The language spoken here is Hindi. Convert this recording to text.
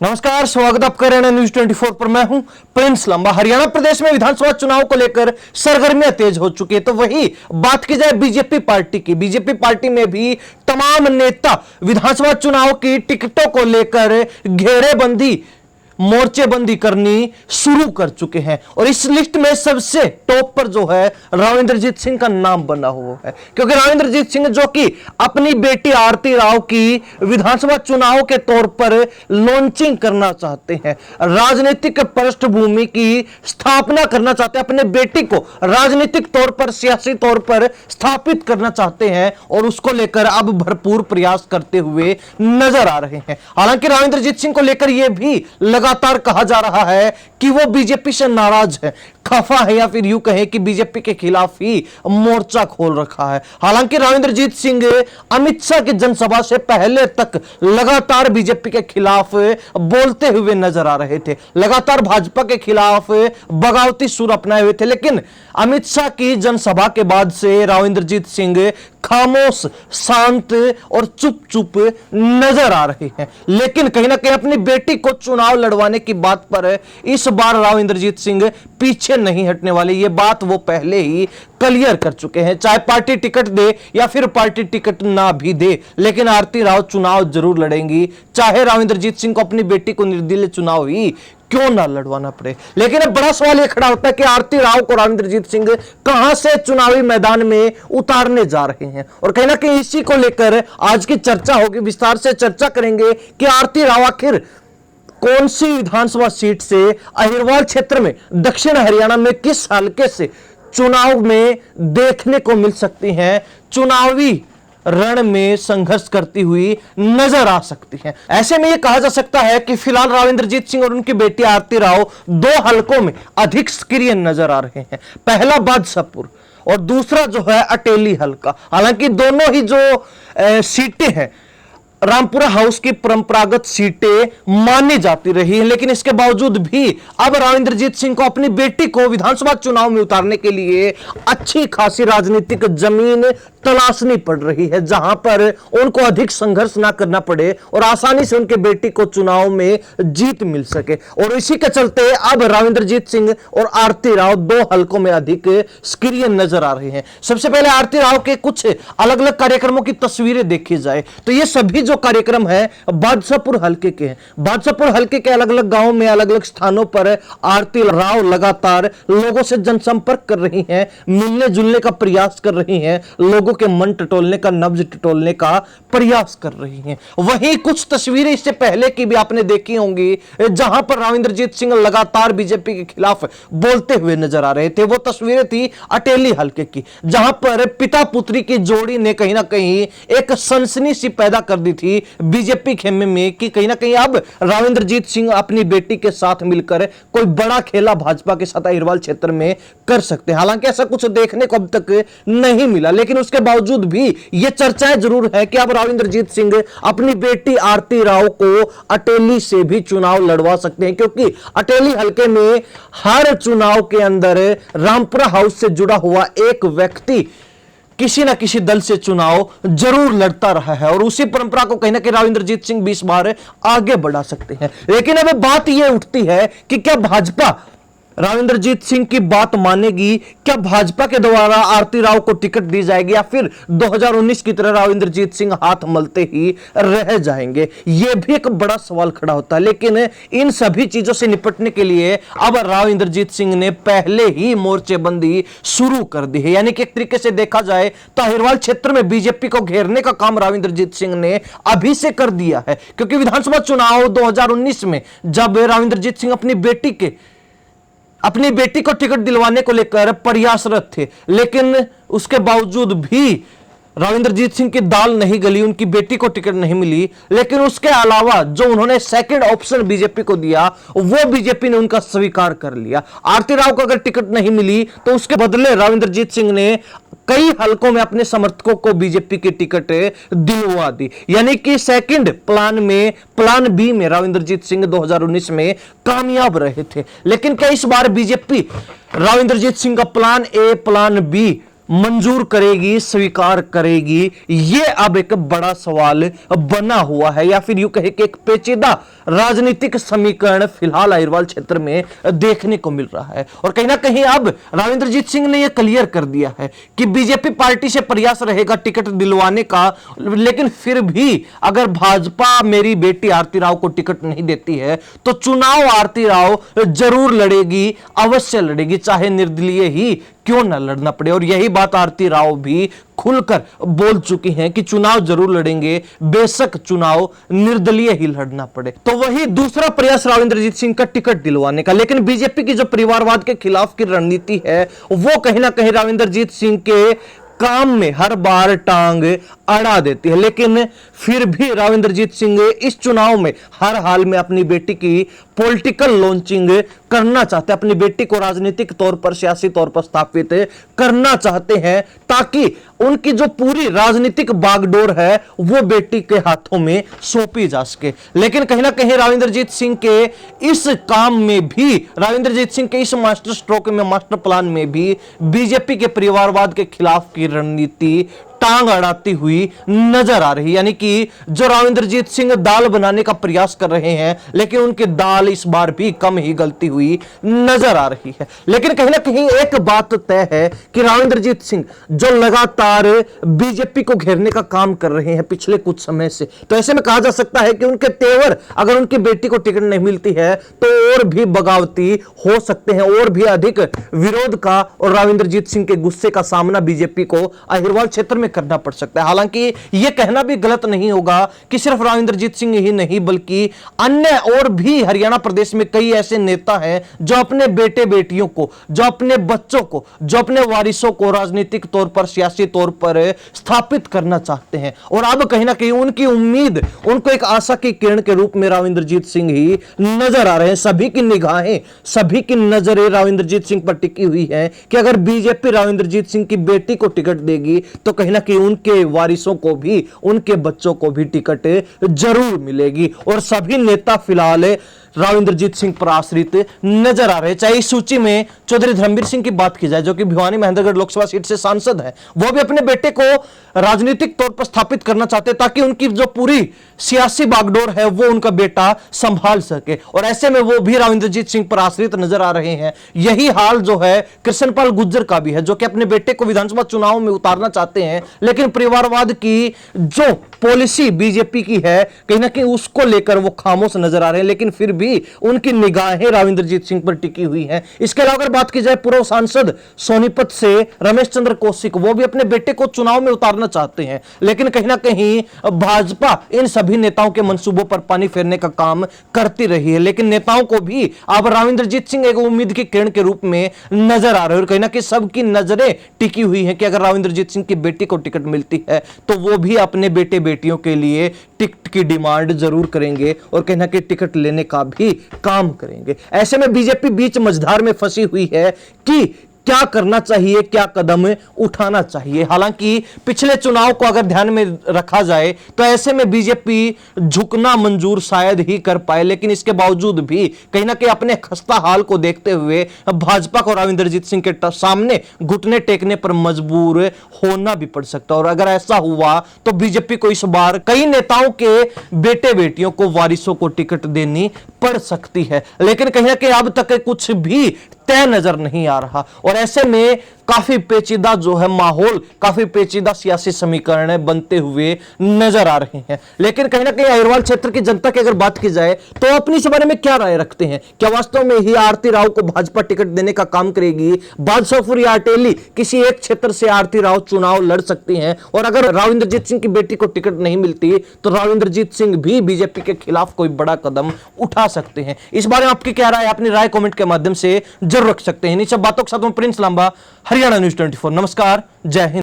नमस्कार, स्वागत आप कर रहे हैं न्यूज 24 पर। मैं हूं प्रिंस लंबा। हरियाणा प्रदेश में विधानसभा चुनाव को लेकर सरगर्मियां तेज हो चुकी है। तो वही बात की जाए बीजेपी पार्टी की। बीजेपी पार्टी में भी तमाम नेता विधानसभा चुनाव की टिकटों को लेकर घेरेबंदी, मोर्चेबंदी करनी शुरू कर चुके हैं। और इस लिस्ट में सबसे टॉप पर जो है राव इंद्रजीत सिंह का नाम बना हुआ है, क्योंकि राव इंद्रजीत सिंह जो कि अपनी बेटी आरती राव की विधानसभा चुनाव के तौर पर लॉन्चिंग करना चाहते हैं, राजनीतिक पृष्ठभूमि की स्थापना करना चाहते हैं, अपने बेटी को राजनीतिक तौर पर, सियासी तौर पर स्थापित करना चाहते हैं और उसको लेकर अब भरपूर प्रयास करते हुए नजर आ रहे हैं। हालांकि राव इंद्रजीत सिंह को लेकर यह भी लगातार कहा जा रहा है कि वो बीजेपी से नाराज है, खफा है, या फिर यूं कहें कि बीजेपी के खिलाफ ही मोर्चा खोल रखा है। हालांकि राव इंद्रजीत सिंह अमित शाह की जनसभा से पहले तक लगातार बीजेपी के खिलाफ बोलते हुए नजर आ रहे थे, लगातार भाजपा के खिलाफ बगावती सुर अपनाए हुए थे। लेकिन अमित शाह की जनसभा के बाद से राव इंद्रजीत सिंह खामोश, शांत और चुप चुप नजर आ रहे हैं। लेकिन कहीं ना कहीं अपनी बेटी को चुनाव लड़वाने की बात पर इस बार राव इंद्रजीत सिंह पीछे नहीं हटने वाले। ये बात वो पहले ही क्लियर कर चुके हैं। चाहे पार्टी टिकट दे या फिर पार्टी टिकट ना भी दे, लेकिन आरती राव चुनाव जरूर लड़ेंगी, चाहे राव इंद्रजीत सिंह को अपनी बेटी को निर्दलीय चुनाव ही क्यों ना लड़वाना पड़े। लेकिन अब बड़ा सवाल यह खड़ा होता है कि आरती राव को राव इंद्रजीत सिंह कहां से चुनावी मैदान में उतारने जा रहे हैं। और कहीं ना कहीं इसी को लेकर आज की चर्चा होगी, विस्तार से चर्चा करेंगे कि आरती राव आखिर कौन सी विधानसभा सीट से अहिरवाल क्षेत्र में दक्षिण हरियाणा में किस हल्के से चुनाव में देखने को मिल सकती हैं, चुनावी रण में संघर्ष करती हुई नजर आ सकती हैं। ऐसे में यह कहा जा सकता है कि फिलहाल राव इंद्रजीत सिंह और उनकी बेटी आरती राव दो हलकों में अधिक सक्रिय नजर आ रहे हैं। पहला बादशाहपुर और दूसरा जो है अटेली हलका। हालांकि दोनों ही जो सीटें हैं रामपुरा हाउस की परंपरागत सीटें मानी जाती रही है, लेकिन इसके बावजूद भी अब राव इंद्रजीत सिंह को अपनी बेटी को विधानसभा चुनाव में उतारने के लिए अच्छी खासी राजनीतिक जमीन तलाशनी पड़ रही है, जहां पर उनको अधिक संघर्ष ना करना पड़े और आसानी से उनके बेटी को चुनाव में जीत मिल सके। और इसी के चलते अब राव इंद्रजीत सिंह और आरती राव दो हलकों में अधिक सक्रिय नजर आ रहे हैं। सबसे पहले आरती राव के कुछ अलग अलग कार्यक्रमों की तस्वीरें देखी जाए तो ये सभी जो कार्यक्रम है बादशाहपुर हलके के हैं। बादशाहपुर हलके के अलग अलग गांवों में, अलग अलग स्थानों पर आरती राव लगातार लोगों से जनसंपर्क कर रही हैं, मिलने जुलने का प्रयास कर रही हैं, लोगों के मन टटोलने का, नब्ज टटोलने का प्रयास कर रही हैं। वहीं कुछ तस्वीरें इससे पहले की भी आपने देखी होंगी जहां पर राव इंद्रजीत सिंह लगातार बीजेपी के खिलाफ बोलते हुए नजर आ रहे थे। वो तस्वीरें थी अटेली हलके की, जहां पर पिता पुत्री की जोड़ी ने कहीं ना कहीं एक सनसनी सी पैदा कर दी थी बीजेपी खेमे में कि कहीं ना कहीं अब राव इंद्रजीत सिंह अपनी बेटी के साथ मिलकर कोई बड़ा खेला भाजपा के साथ अहिरवाल क्षेत्र में कर सकते हैं। हालांकि ऐसा कुछ देखने को अब तक नहीं मिला, लेकिन उसके बावजूद भी यह चर्चाएं जरूर है कि अब राव इंद्रजीत सिंह अपनी बेटी आरती राव को अटेली से भी चुनाव लड़वा सकते हैं, क्योंकि अटेली हलके में हर चुनाव के अंदर रामपुरा हाउस से जुड़ा हुआ एक व्यक्ति किसी ना किसी दल से चुनाव जरूर लड़ता रहा है और उसी परंपरा को कहीं ना कहीं राव इंद्रजीत सिंह 20 बार आगे बढ़ा सकते हैं। लेकिन अब बात यह उठती है कि क्या भाजपा राव इंद्रजीत सिंह की बात मानेगी? क्या भाजपा के द्वारा आरती राव को टिकट दी जाएगी या फिर 2019 की तरह राव इंद्रजीत सिंह हाथ मलते ही रह जाएंगे? यह भी एक बड़ा सवाल खड़ा होता है। लेकिन इन सभी चीजों से निपटने के लिए अब राव इंद्रजीत सिंह ने पहले ही मोर्चेबंदी शुरू कर दी है। यानी कि एक तरीके से देखा जाए तो अहिरवाल क्षेत्र में बीजेपी को घेरने का काम राव इंद्रजीत सिंह ने अभी से कर दिया है, क्योंकि विधानसभा चुनाव 2019 में जब राव इंद्रजीत सिंह अपनी बेटी को टिकट दिलवाने को लेकर प्रयासरत थे, लेकिन उसके बावजूद भी राव इंद्रजीत सिंह की दाल नहीं गली, उनकी बेटी को टिकट नहीं मिली। लेकिन उसके अलावा जो उन्होंने सेकंड ऑप्शन बीजेपी को दिया वो बीजेपी ने उनका स्वीकार कर लिया। आरती राव को अगर टिकट नहीं मिली तो उसके बदले राव इंद्रजीत सिंह ने कई हलकों में अपने समर्थकों को बीजेपी की टिकट दिलवा दी। यानी कि सेकंड प्लान बी में राव इंद्रजीत सिंह 2019 में कामयाब रहे थे। लेकिन क्या इस बार बीजेपी राव इंद्रजीत सिंह का प्लान ए, प्लान बी मंजूर करेगी, स्वीकार करेगी, ये अब एक बड़ा सवाल बना हुआ है, या फिर यूं कहे कि एक पेचीदा राजनीतिक समीकरण फिलहाल अहिरवाल क्षेत्र में देखने को मिल रहा है। और कहीं ना कहीं अब राविंद्रजीत सिंह ने यह क्लियर कर दिया है कि बीजेपी पार्टी से प्रयास रहेगा टिकट दिलवाने का, लेकिन फिर भी अगर भाजपा मेरी बेटी आरती राव को टिकट नहीं देती है तो चुनाव आरती राव जरूर लड़ेगी, अवश्य लड़ेगी, चाहे निर्दलीय ही क्यों न लड़ना पड़े। और यही बात आरती राव भी खुलकर बोल चुकी हैं कि चुनाव जरूर लड़ेंगे, बेशक चुनाव निर्दलीय ही लड़ना पड़े। तो वही दूसरा प्रयास राविंद्रजीत सिंह का टिकट दिलवाने का, लेकिन बीजेपी की जो परिवारवाद के खिलाफ की रणनीति है वो कहीं ना कहीं राविंद्रजीत सिंह के काम में हर बार टांग अड़ा देती है। लेकिन फिर भी राविंद्रजीत सिंह इस चुनाव में हर हाल में अपनी बेटी की पॉलिटिकल लॉन्चिंग करना चाहते हैं, अपनी बेटी को राजनीतिक तौर पर, सियासी तौर पर स्थापित करना चाहते हैं, ताकि उनकी जो पूरी राजनीतिक बागडोर है वो बेटी के हाथों में सौंपी जा सके। लेकिन कहीं ना कहीं राविंद्रजीत सिंह के इस काम में भी, राविंद्रजीत सिंह के इस मास्टर स्ट्रोक में, मास्टर प्लान में भी बीजेपी के परिवारवाद के खिलाफ की रणनीति टांग अड़ाती हुई नजर आ रही। यानी कि जो राविंद्रजीत सिंह दाल बनाने का प्रयास कर रहे हैं, लेकिन उनकी दाल इस बार भी कम ही गलती हुई नजर आ रही है। लेकिन कहीं ना कहीं एक बात तय है कि राविंद्रजीत सिंह जो लगातार बीजेपी को घेरने का काम कर रहे हैं पिछले कुछ समय से, तो ऐसे में कहा जा सकता है कि उनके तेवर, अगर उनकी बेटी को टिकट नहीं मिलती है तो और भी बगावती हो सकते हैं, और भी अधिक विरोध का और राविंद्रजीत सिंह के गुस्से का सामना बीजेपी को अहिरवाल क्षेत्र में करना पड़ सकता है। हालांकि यह कहना भी गलत नहीं होगा कि सिर्फ राविंद्रजीत सिंह ही नहीं, बल्कि अन्य और भी हरियाणा प्रदेश में कई ऐसे नेता हैं जो अपने बेटे बेटियों को, जो अपने बच्चों को, जो अपने वारिसों को राजनीतिक तौर पर, सियासी तौर पर स्थापित करना चाहते हैं। और अब कहीं ना कहीं उनकी उम्मीद, उनको एक आशा की किरण के रूप में राविंद्रजीत सिंह ही नजर आ रहे हैं। सभी की निगाहें, सभी की नजरें राविंद्रजीत सिंह पर टिकी हुई है कि अगर बीजेपी राविंद्रजीत सिंह की बेटी को टिकट देगी तो कहीं ना कि उनके वारिसों को भी, उनके बच्चों को भी टिकट जरूर मिलेगी। और सभी नेता फिलहाल राविंद्रजीत सिंह पर आश्रित नजर आ रहे हैं। चाहे इस सूची में चौधरी धर्मवीर सिंह की बात की जाए, जो कि भिवानी महेंद्रगढ़ लोकसभा सीट से सांसद हैं, वो भी अपने बेटे को राजनीतिक तौर पर स्थापित करना चाहते हैं ताकि उनकी जो पूरी सियासी बागडोर है वो उनका बेटा संभाल सके। और ऐसे में वो भी राविंद्रजीत सिंह पर आश्रित नजर आ रहे हैं। यही हाल जो है कृष्णपाल गुर्जर का भी है, जो कि अपने बेटे को विधानसभा चुनाव में उतारना चाहते हैं, लेकिन परिवारवाद की जो पॉलिसी बीजेपी की है कहीं ना कहीं उसको लेकर वो खामोश नजर आ रहे हैं। लेकिन फिर भी उनकी निगाहें राविंद्रजीत सिंह पर टिकी हुई हैं। इसके अलावा अगर बात की जाए पूर्व सांसद सोनीपत से रमेश चंद्र कौशिक, वो भी अपने बेटे को चुनाव में उतारना चाहते हैं, लेकिन कहीं ना कहीं भाजपा इन सभी नेताओं के मंसूबों पर पानी फेरने का काम करती रही है। लेकिन नेताओं को भी अब राविंद्रजीत सिंह एक उम्मीद की किरण के रूप में नजर आ रहे हैं। और कहीं ना कहीं सबकी नजरें टिकी हुई हैं कि अगर राविंद्रजीत सिंह की बेटी को टिकट मिलती है तो वो भी अपने बेटे बेटियों के लिए टिकट की डिमांड जरूर करेंगे और कहीं ना कहीं टिकट लेने का भी काम करेंगे। ऐसे में बीजेपी बीच मझधार में फंसी हुई है कि क्या करना चाहिए, क्या कदम उठाना चाहिए। हालांकि पिछले चुनाव को अगर ध्यान में रखा जाए तो ऐसे में बीजेपी झुकना मंजूर शायद ही कर पाए, लेकिन इसके बावजूद भी कहीं ना कहीं अपने खस्ता हाल को देखते हुए भाजपा को राविंद्रजीत सिंह के सामने घुटने टेकने पर मजबूर होना भी पड़ सकता है। और अगर ऐसा हुआ तो बीजेपी को इस बार कई नेताओं के बेटे बेटियों को, वारिसों को टिकट देनी पड़ सकती है। लेकिन कहीं ना कहीं अब तक कुछ भी तय नजर नहीं आ रहा और ऐसे में काफी पेचीदा जो है माहौल, काफी पेचीदा सियासी समीकरण बनते हुए नजर आ रहे हैं। लेकिन कहीं ना कहीं अहिरवाल क्षेत्र की जनता की अगर बात की जाए तो अपनी इस बारे में क्या राय रखते हैं? क्या वास्तव में ही आरती राव को भाजपा टिकट देने का काम करेगी? बादशाहपुर या अटेली किसी एक क्षेत्र से आरती राव चुनाव लड़ सकती हैं और अगर राविंद्रजीत सिंह की बेटी को टिकट नहीं मिलती तो राविंद्रजीत सिंह भी बीजेपी के खिलाफ कोई बड़ा कदम उठा सकते हैं। इस बारे में आपकी क्या राय? अपनी राय कमेंट के माध्यम से जरूर रख सकते हैं। इन सब बातों के साथ मैं प्रिंस लांबा, हरियाणा न्यूज़ 24। नमस्कार, जय हिंद।